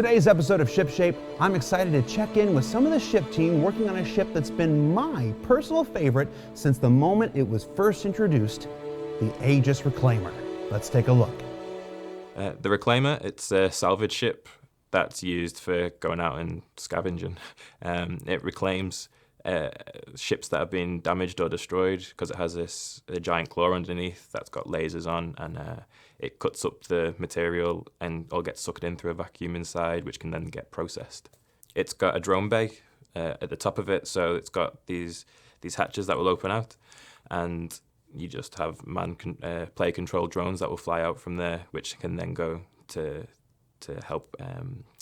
Today's episode of Ship Shape, I'm excited to check in with some of the ship team working on a ship that's been my personal favorite since the moment it was first introduced, the Aegis Reclaimer. Let's take a look. The Reclaimer, it's a salvage ship that's used for going out and scavenging. It reclaims ships that have been damaged or destroyed because it has a giant claw underneath that's got lasers on, and it cuts up the material and all gets sucked in through a vacuum inside, which can then get processed. It's got a drone bay at the top of it, so it's got these hatches that will open out, and you just have player-controlled drones that will fly out from there, which can then go to help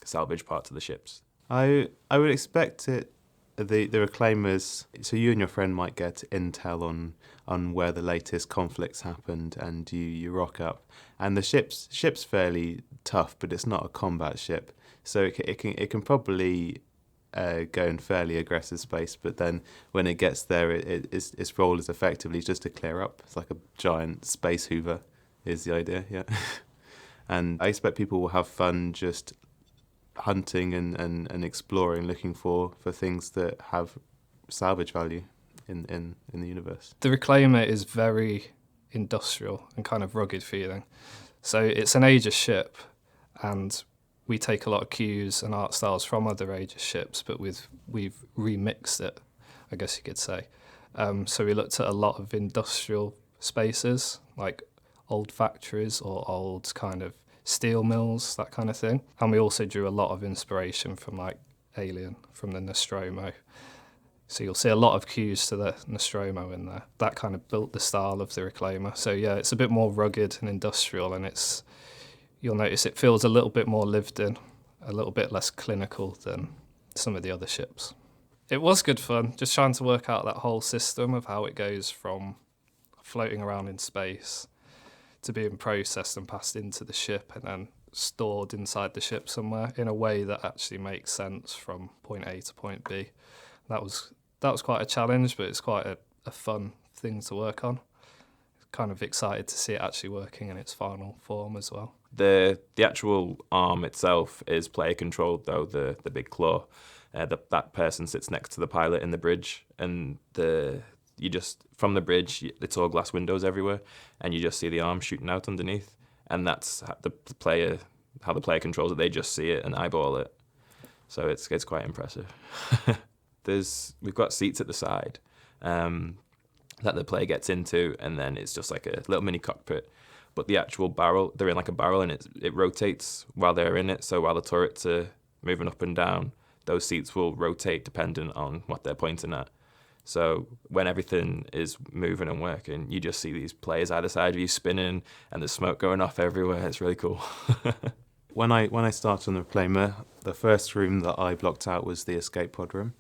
salvage parts of the ships. I would expect it. The Reclaimers, so you and your friend might get intel on where the latest conflicts happened, and you rock up. And the ship's fairly tough, but it's not a combat ship, so it can probably go in fairly aggressive space. But then when it gets there, its role is effectively just to clear up. It's like a giant space hoover, is the idea, yeah. And I expect people will have fun just hunting and exploring, looking for things that have salvage value in the universe. The Reclaimer is very industrial and kind of rugged feeling. So it's an Aegis ship, and we take a lot of cues and art styles from other Aegis ships, but we've remixed it, I guess you could say. So we looked at a lot of industrial spaces, like old factories or old kind of steel mills, that kind of thing. And we also drew a lot of inspiration from like Alien, from the Nostromo. So you'll see a lot of cues to the Nostromo in there. That kind of built the style of the Reclaimer. So yeah, it's a bit more rugged and industrial, and you'll notice it feels a little bit more lived in, a little bit less clinical than some of the other ships. It was good fun, just trying to work out that whole system of how it goes from floating around in space to being processed and passed into the ship and then stored inside the ship somewhere in a way that actually makes sense from point A to point B. That was quite a challenge, but it's quite a fun thing to work on. Kind of excited to see it actually working in its final form as well. The actual arm itself is player controlled, though, the big claw. That person sits next to the pilot in the bridge, and from the bridge, it's all glass windows everywhere, and you just see the arm shooting out underneath, and that's how the player controls it. They just see it and eyeball it, so it's quite impressive. We've got seats at the side that the player gets into, and then it's just like a little mini cockpit. But the actual barrel, they're in like a barrel, and it rotates while they're in it. So while the turrets are moving up and down, those seats will rotate dependent on what they're pointing at. So when everything is moving and working, you just see these players either side of you spinning, and there's smoke going off everywhere. It's really cool. When I started on the Reclaimer, the first room that I blocked out was the escape pod room.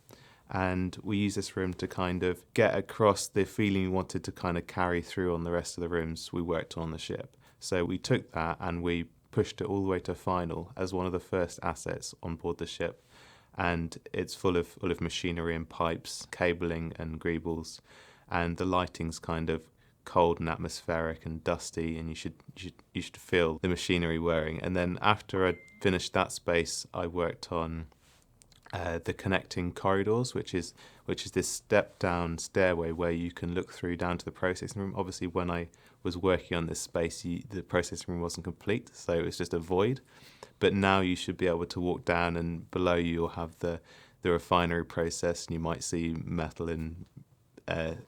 And we used this room to kind of get across the feeling we wanted to kind of carry through on the rest of the rooms we worked on the ship. So we took that and we pushed it all the way to final as one of the first assets on board the ship. And it's full of machinery and pipes, cabling and greebles, and the lighting's kind of cold and atmospheric and dusty, and you should feel the machinery whirring. And then after I'd finished that space, I worked on the connecting corridors, which is this step down stairway where you can look through down to the processing room. Obviously, when I was working on this space, the processing room wasn't complete, so it was just a void. But now you should be able to walk down, and below you'll have the refinery process, and you might see metal and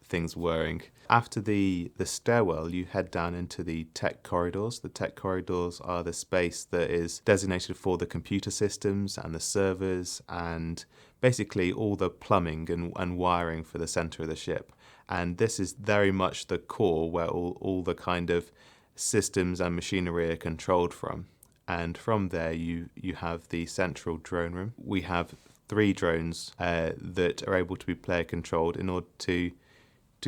things whirring. After the stairwell, you head down into the tech corridors. The tech corridors are the space that is designated for the computer systems and the servers and basically all the plumbing and wiring for the center of the ship. And this is very much the core where all the kind of systems and machinery are controlled from. And from there, you have the central drone room. We have 3 drones that are able to be player controlled in order to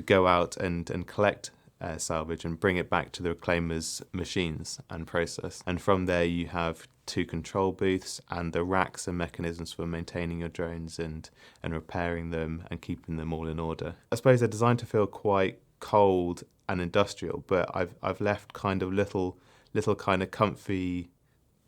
go out and collect salvage and bring it back to the Reclaimer's machines and process. And from there, you have 2 control booths and the racks and mechanisms for maintaining your drones and repairing them and keeping them all in order. I suppose they're designed to feel quite cold and industrial, but I've left kind of little kind of comfy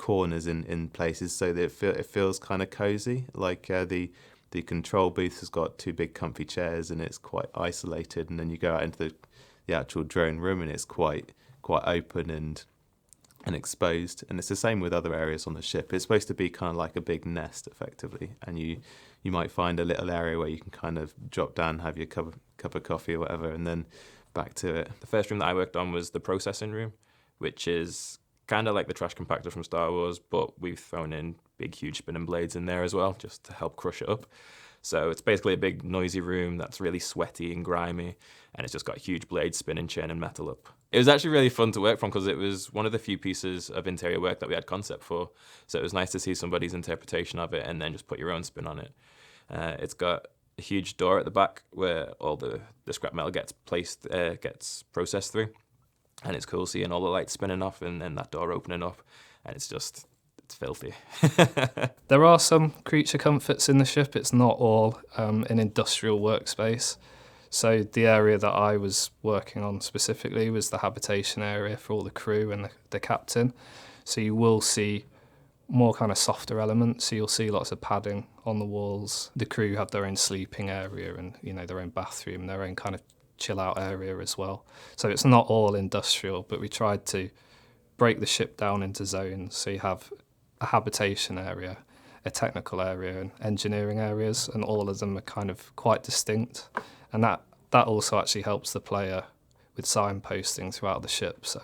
corners in places so that it feels kind of cozy. Like the control booth has got 2 big comfy chairs and it's quite isolated, and then you go out into the actual drone room and it's quite open and exposed. And it's the same with other areas on the ship. It's supposed to be kind of like a big nest effectively, and you might find a little area where you can kind of drop down, have your cup of coffee or whatever, and then back to it. The first room that I worked on was the processing room, which is kind of like the trash compactor from Star Wars, but we've thrown in big, huge spinning blades in there as well, just to help crush it up. So it's basically a big, noisy room that's really sweaty and grimy, and it's just got huge blades spinning, churning metal up. It was actually really fun to work from because it was one of the few pieces of interior work that we had concept for. So it was nice to see somebody's interpretation of it and then just put your own spin on it. It's got a huge door at the back where all the scrap metal gets processed through. And it's cool seeing all the lights spinning off and then that door opening up. And it's filthy. There are some creature comforts in the ship. It's not all an industrial workspace. So the area that I was working on specifically was the habitation area for all the crew and the captain. So you will see more kind of softer elements. So you'll see lots of padding on the walls. The crew have their own sleeping area and, their own bathroom, their own kind of chill out area as well. So it's not all industrial, but we tried to break the ship down into zones. So you have a habitation area, a technical area and engineering areas, and all of them are kind of quite distinct. And that also actually helps the player with signposting throughout the ship. So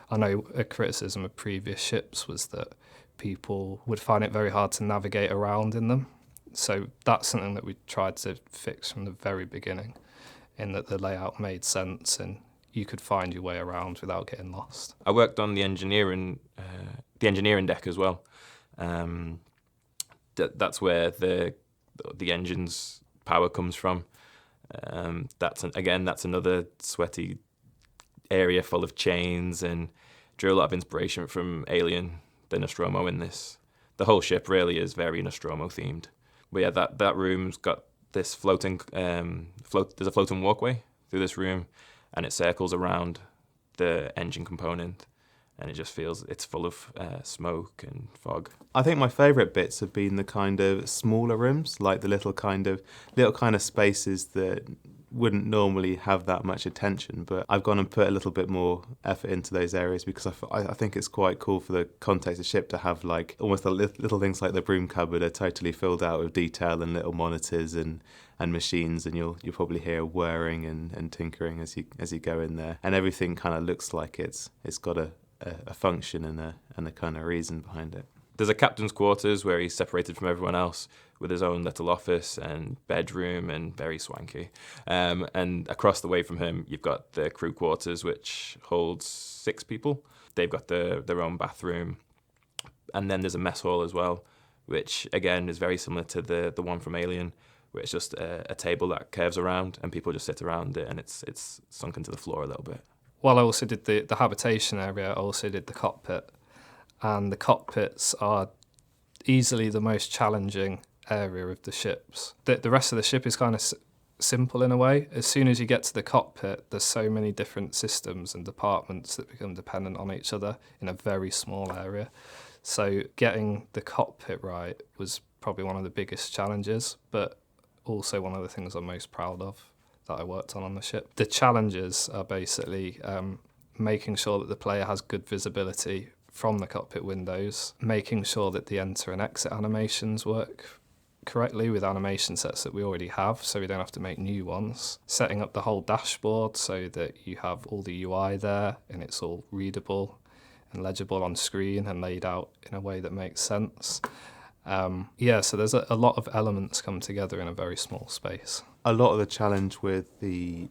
I know a criticism of previous ships was that people would find it very hard to navigate around in them. So that's something that we tried to fix from the very beginning, in that the layout made sense and you could find your way around without getting lost. I worked on the engineering deck as well. That's where the engine's power comes from. That's another sweaty area full of chains, and drew a lot of inspiration from Alien, the Nostromo in this. The whole ship really is very Nostromo themed. But yeah, that room's got this floating there's a floating walkway through this room, and it circles around the engine component, and it just feels it's full of smoke and fog. I think my favourite bits have been the kind of smaller rooms, like the little kind of spaces that wouldn't normally have that much attention, but I've gone and put a little bit more effort into those areas because I think it's quite cool for the context of ship to have like almost the little things like the broom cupboard are totally filled out with detail and little monitors and machines, and you'll probably hear whirring and tinkering as you go in there, and everything kind of looks like it's got a function and a kind of reason behind it. There's a captain's quarters where he's separated from everyone else with his own little office and bedroom and very swanky. And across the way from him, you've got the crew quarters, which holds 6 people. They've got their own bathroom. And then there's a mess hall as well, which again is very similar to the one from Alien, where it's just a table that curves around and people just sit around it, and it's sunk into the floor a little bit. While I also did the habitation area, I also did the cockpit. And the cockpits are easily the most challenging area of the ships. The rest of the ship is kind of simple in a way. As soon as you get to the cockpit, there's so many different systems and departments that become dependent on each other in a very small area. So getting the cockpit right was probably one of the biggest challenges, but also one of the things I'm most proud of that I worked on the ship. The challenges are basically making sure that the player has good visibility from the cockpit windows, making sure that the enter and exit animations work correctly with animation sets that we already have, so we don't have to make new ones, setting up the whole dashboard so that you have all the UI there and it's all readable and legible on screen and laid out in a way that makes sense. So there's a lot of elements come together in a very small space. A lot of the challenge with the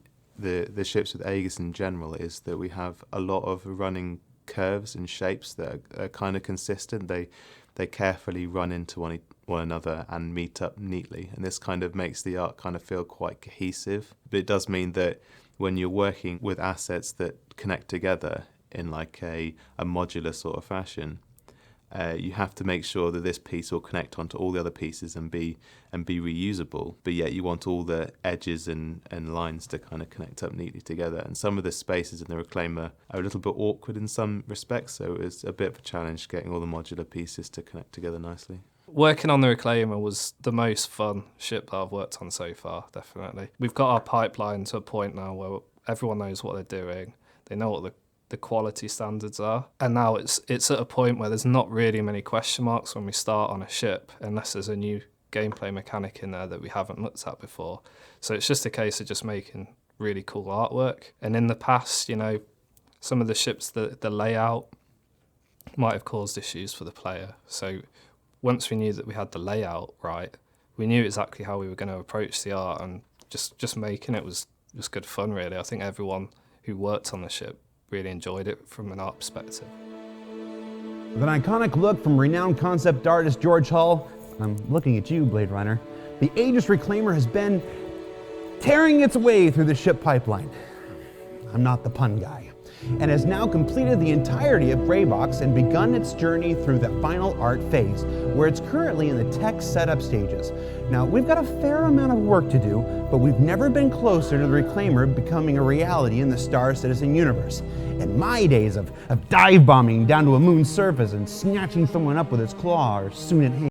ships with Aegis in general is that we have a lot of running curves and shapes that are kind of consistent. They carefully run into one another and meet up neatly, and this kind of makes the art kind of feel quite cohesive. But it does mean that when you're working with assets that connect together in like a modular sort of fashion, you have to make sure that this piece will connect onto all the other pieces and be reusable, but yet you want all the edges and lines to kind of connect up neatly together. And some of the spaces in the Reclaimer are a little bit awkward in some respects, so it's a bit of a challenge getting all the modular pieces to connect together nicely. Working on the Reclaimer was the most fun ship that I've worked on so far, definitely. We've got our pipeline to a point now where everyone knows what they're doing, they know what the quality standards are, and now it's at a point where there's not really many question marks when we start on a ship, unless there's a new gameplay mechanic in there that we haven't looked at before. So it's just a case of just making really cool artwork. And in the past, you know, some of the ships, the layout might have caused issues for the player. So once we knew that we had the layout right, we knew exactly how we were going to approach the art, and just making it was good fun, really. I think everyone who worked on the ship really enjoyed it from an art perspective. With an iconic look from renowned concept artist George Hull, I'm looking at you, Blade Runner, the Aegis Reclaimer has been tearing its way through the ship pipeline. I'm not the pun guy. And has now completed the entirety of Greybox and begun its journey through the final art phase, where it's currently in the tech setup stages. Now, we've got a fair amount of work to do, but we've never been closer to the Reclaimer becoming a reality in the Star Citizen universe. In my days of dive bombing down to a moon surface and snatching someone up with its claw are soon at hand.